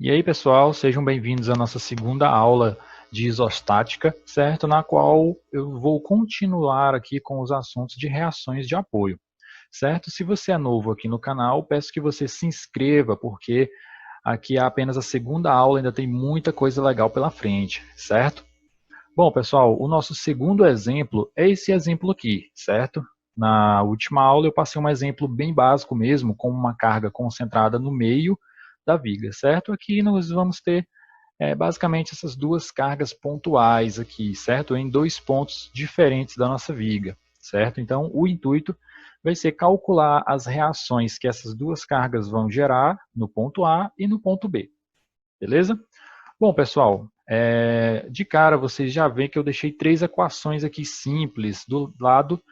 E aí, pessoal, sejam bem-vindos à nossa segunda aula de isostática, certo? Na qual eu vou continuar aqui com os assuntos de reações de apoio, certo? Se você é novo aqui no canal, peço que você se inscreva, porque aqui é apenas a segunda aula, ainda tem muita coisa legal pela frente, certo? Bom, pessoal, o nosso segundo exemplo é esse exemplo aqui, certo? Na última aula eu passei um exemplo bem básico mesmo, com uma carga concentrada no meio da viga, certo? Aqui nós vamos ter basicamente essas duas cargas pontuais aqui, certo? Em dois pontos diferentes da nossa viga, certo? Então, o intuito vai ser calcular as reações que essas duas cargas vão gerar no ponto A e no ponto B, beleza? Bom, pessoal, de cara vocês já veem que eu deixei três equações aqui simples do lado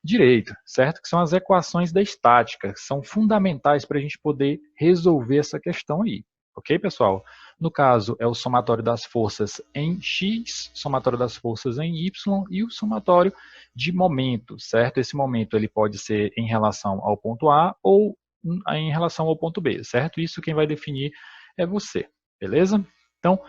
direito, certo? Que são as equações da estática, que são fundamentais para a gente poder resolver essa questão aí. Ok, pessoal? No caso, é o somatório das forças em x, somatório das forças em y e o somatório de momento, certo? Esse momento ele pode ser em relação ao ponto A ou em relação ao ponto B, certo? Isso quem vai definir é você, beleza? Então,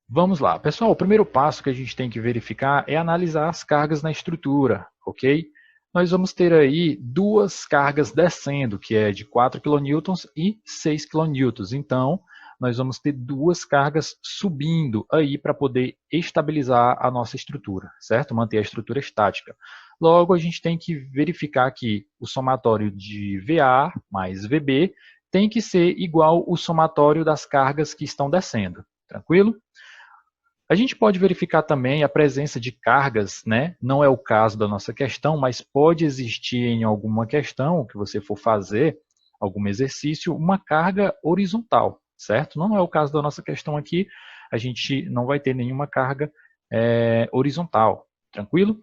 vamos lá. Pessoal, o primeiro passo que a gente tem que verificar é analisar as cargas na estrutura, ok? Nós vamos ter aí duas cargas descendo, que é de 4 kN e 6 kN. Então, nós vamos ter duas cargas subindo aí para poder estabilizar a nossa estrutura, certo? Manter a estrutura estática. Logo, a gente tem que verificar que o somatório de VA mais VB tem que ser igual ao somatório das cargas que estão descendo. Tranquilo? A gente pode verificar também a presença de cargas, né? Não é o caso da nossa questão, mas pode existir em alguma questão que você for fazer, algum exercício, uma carga horizontal, certo? Não é o caso da nossa questão aqui, a gente não vai ter nenhuma carga horizontal, tranquilo?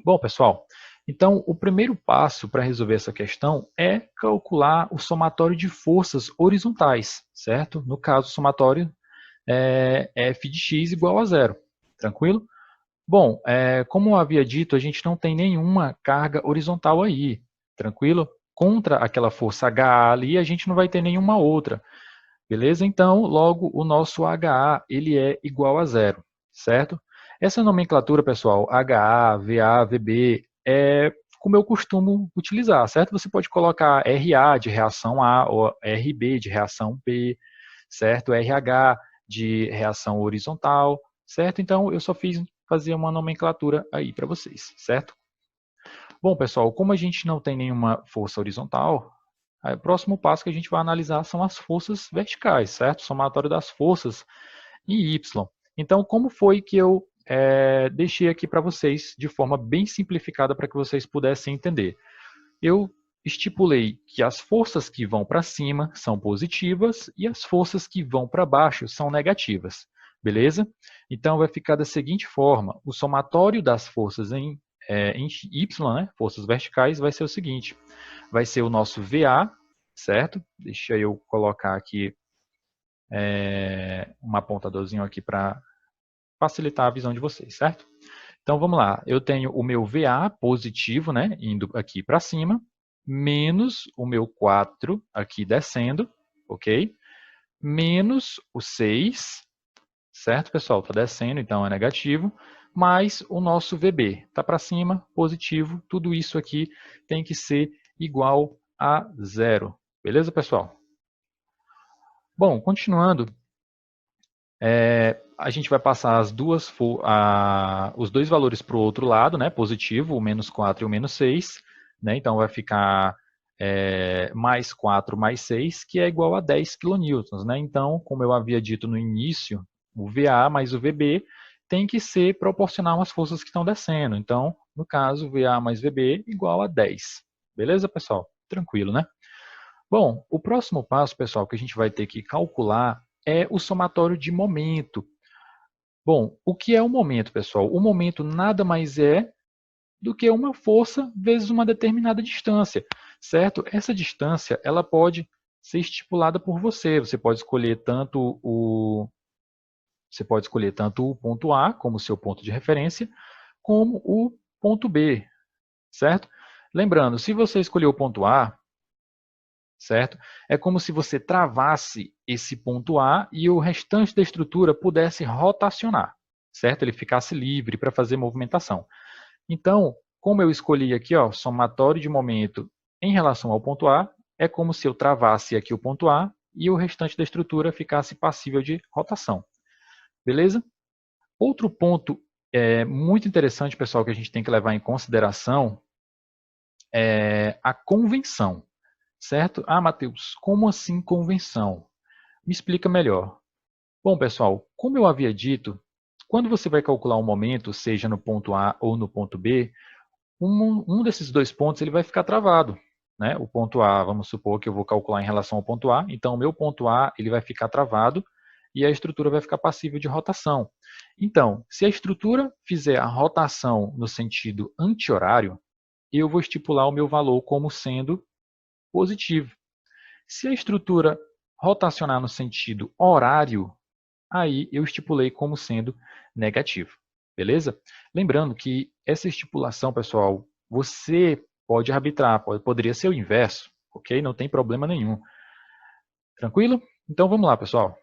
Bom, pessoal, então o primeiro passo para resolver essa questão é calcular o somatório de forças horizontais, certo? No caso, o somatório f de x igual a zero. Tranquilo? Bom, como eu havia dito, a gente não tem nenhuma carga horizontal aí. Tranquilo? Contra aquela força HA ali, a gente não vai ter nenhuma outra. Beleza? Então, logo, o nosso HA ele é igual a zero. Certo? Essa nomenclatura, pessoal, HA, VA, VB, é como eu costumo utilizar, certo? Você pode colocar RA de reação A ou RB de reação B, certo? RH de reação horizontal, certo? Então, eu só fiz fazer uma nomenclatura aí para vocês, certo? Bom, pessoal, como a gente não tem nenhuma força horizontal, o próximo passo que a gente vai analisar são as forças verticais, certo? Somatório das forças em Y. Então, como foi que eu deixei aqui para vocês de forma bem simplificada para que vocês pudessem entender? Eu estipulei que as forças que vão para cima são positivas e as forças que vão para baixo são negativas. Beleza? Então, vai ficar da seguinte forma. O somatório das forças em Y, né, forças verticais, vai ser o seguinte. Vai ser o nosso VA, certo? Deixa eu colocar aqui um apontadorzinho aqui para facilitar a visão de vocês, certo? Então, vamos lá. Eu tenho o meu VA positivo, né, indo aqui para cima, menos o meu 4 aqui descendo, ok? Menos o 6, certo, pessoal? Está descendo, então é negativo, mais o nosso VB. Está para cima, positivo, tudo isso aqui tem que ser igual a zero. Beleza, pessoal? Bom, continuando, a gente vai passar os dois valores para o outro lado, né? Positivo, o menos 4 e o menos 6. Né? Então, vai ficar mais 4 mais 6, que é igual a 10 kN. Né? Então, como eu havia dito no início, o VA mais o VB tem que ser proporcional às forças que estão descendo. Então, no caso, VA mais VB igual a 10. Beleza, pessoal? Tranquilo, né? Bom, o próximo passo, pessoal, que a gente vai ter que calcular é o somatório de momento. Bom, o que é o momento, pessoal? O momento nada mais é do que uma força vezes uma determinada distância, certo? Essa distância, ela pode ser estipulada por você. Você pode escolher tanto o ponto A como seu ponto de referência, como o ponto B, certo? Lembrando, se você escolher o ponto A, certo? É como se você travasse esse ponto A e o restante da estrutura pudesse rotacionar, certo? Ele ficasse livre para fazer movimentação. Então, como eu escolhi aqui, ó, somatório de momento em relação ao ponto A, é como se eu travasse aqui o ponto A e o restante da estrutura ficasse passível de rotação. Beleza? Outro ponto muito interessante, pessoal, que a gente tem que levar em consideração é a convenção, certo? Ah, Matheus, como assim convenção? Me explica melhor. Bom, pessoal, como eu havia dito, quando você vai calcular um momento, seja no ponto A ou no ponto B, um desses dois pontos ele vai ficar travado. Né? O ponto A, vamos supor que eu vou calcular em relação ao ponto A, então o meu ponto A ele vai ficar travado e a estrutura vai ficar passível de rotação. Então, se a estrutura fizer a rotação no sentido anti-horário, eu vou estipular o meu valor como sendo positivo. Se a estrutura rotacionar no sentido horário, aí eu estipulei como sendo negativo. Beleza? Lembrando que essa estipulação, pessoal, você pode arbitrar, poderia ser o inverso, ok? Não tem problema nenhum. Tranquilo? Então vamos lá, pessoal.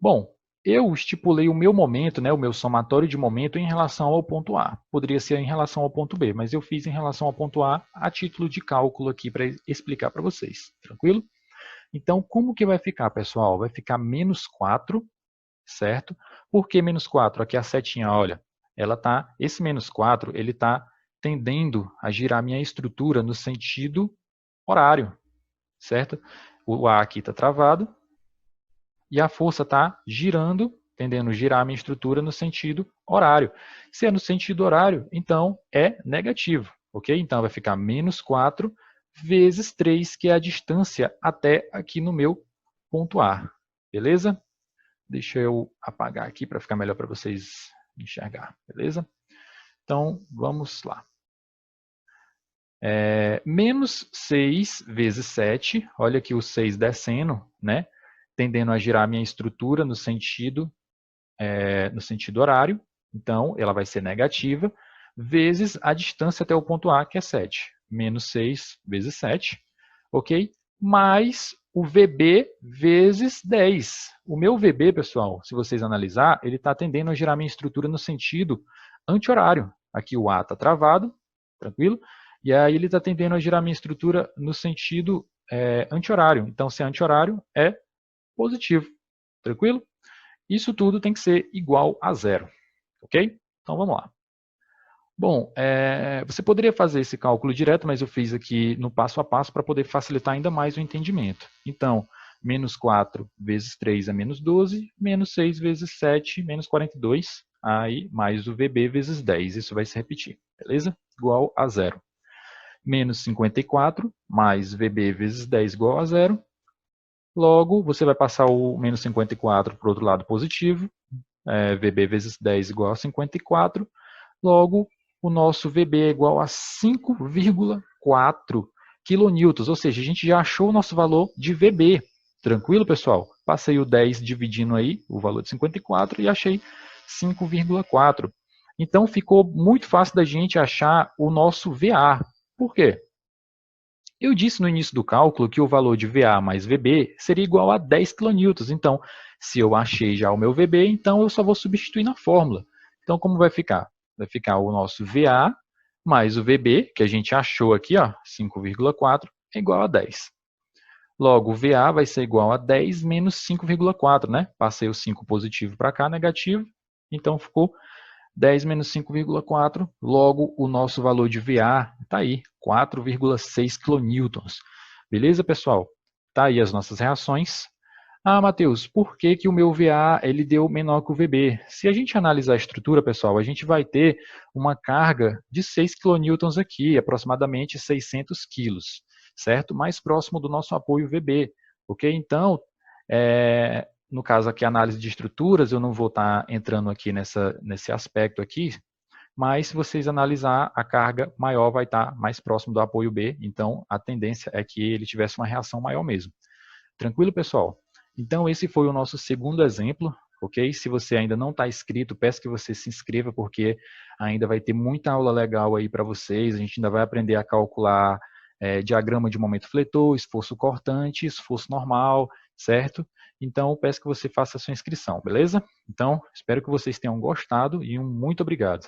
Bom, eu estipulei o meu momento, né, o meu somatório de momento em relação ao ponto A. Poderia ser em relação ao ponto B, mas eu fiz em relação ao ponto A título de cálculo aqui para explicar para vocês. Tranquilo? Então, como que vai ficar, pessoal? Vai ficar menos 4, certo? Por que menos 4? Aqui a setinha, olha, esse menos 4, ele está tendendo a girar minha estrutura no sentido horário, certo? O A aqui está travado e a força está girando, tendendo a girar a minha estrutura no sentido horário. Se é no sentido horário, então é negativo, ok? Então vai ficar menos 4 vezes 3, que é a distância até aqui no meu ponto A, beleza? Deixa eu apagar aqui para ficar melhor para vocês enxergar, beleza? Então, vamos lá. Menos 6 vezes 7, olha aqui o 6 descendo, né? Tendendo a girar a minha estrutura no sentido horário, então ela vai ser negativa, vezes a distância até o ponto A, que é 7. Menos 6 vezes 7, ok? Mais o VB vezes 10. O meu VB, pessoal, se vocês analisar, ele está tendendo a girar minha estrutura no sentido anti-horário. Aqui o A está travado, tranquilo? E aí ele está tendendo a girar minha estrutura no sentido anti-horário. Então, se é anti-horário, é positivo, tranquilo? Isso tudo tem que ser igual a zero, ok? Então, vamos lá. Bom, você poderia fazer esse cálculo direto, mas eu fiz aqui no passo a passo para poder facilitar ainda mais o entendimento. Então, menos 4 vezes 3 é menos 12, menos 6 vezes 7, menos 42, aí mais o VB vezes 10, isso vai se repetir, beleza? Igual a zero. Menos 54, mais VB vezes 10 igual a zero. Logo, você vai passar o menos 54 para o outro lado positivo, VB vezes 10 igual a 54. Logo, o nosso VB é igual a 5,4 kN, ou seja, a gente já achou o nosso valor de VB. Tranquilo, pessoal? Passei o 10 dividindo aí o valor de 54 e achei 5,4. Então, ficou muito fácil da gente achar o nosso VA. Por quê? Eu disse no início do cálculo que o valor de VA mais VB seria igual a 10 kN. Então, se eu achei já o meu VB, então eu só vou substituir na fórmula. Então, como vai ficar? Vai ficar o nosso VA mais o VB, que a gente achou aqui, 5,4, é igual a 10. Logo, o VA vai ser igual a 10 menos 5,4, né? Passei o 5 positivo para cá, negativo. Então, ficou 10 menos 5,4, logo o nosso valor de VA está aí, 4,6 kN. Beleza, pessoal? Tá aí as nossas reações. Ah, Matheus, por que, que o meu VA ele deu menor que o VB? Se a gente analisar a estrutura, pessoal, a gente vai ter uma carga de 6 kN aqui, aproximadamente 600 kg, certo? Mais próximo do nosso apoio VB, ok? Então, no caso aqui, análise de estruturas, eu não vou estar entrando aqui nesse aspecto aqui, mas se vocês analisar, a carga maior vai estar mais próximo do apoio B, então a tendência é que ele tivesse uma reação maior mesmo. Tranquilo, pessoal? Então, esse foi o nosso segundo exemplo, ok? Se você ainda não está inscrito, peço que você se inscreva, porque ainda vai ter muita aula legal aí para vocês, a gente ainda vai aprender a calcular diagrama de momento fletor, esforço cortante, esforço normal, certo? Então, peço que você faça a sua inscrição, beleza? Então, espero que vocês tenham gostado e um muito obrigado.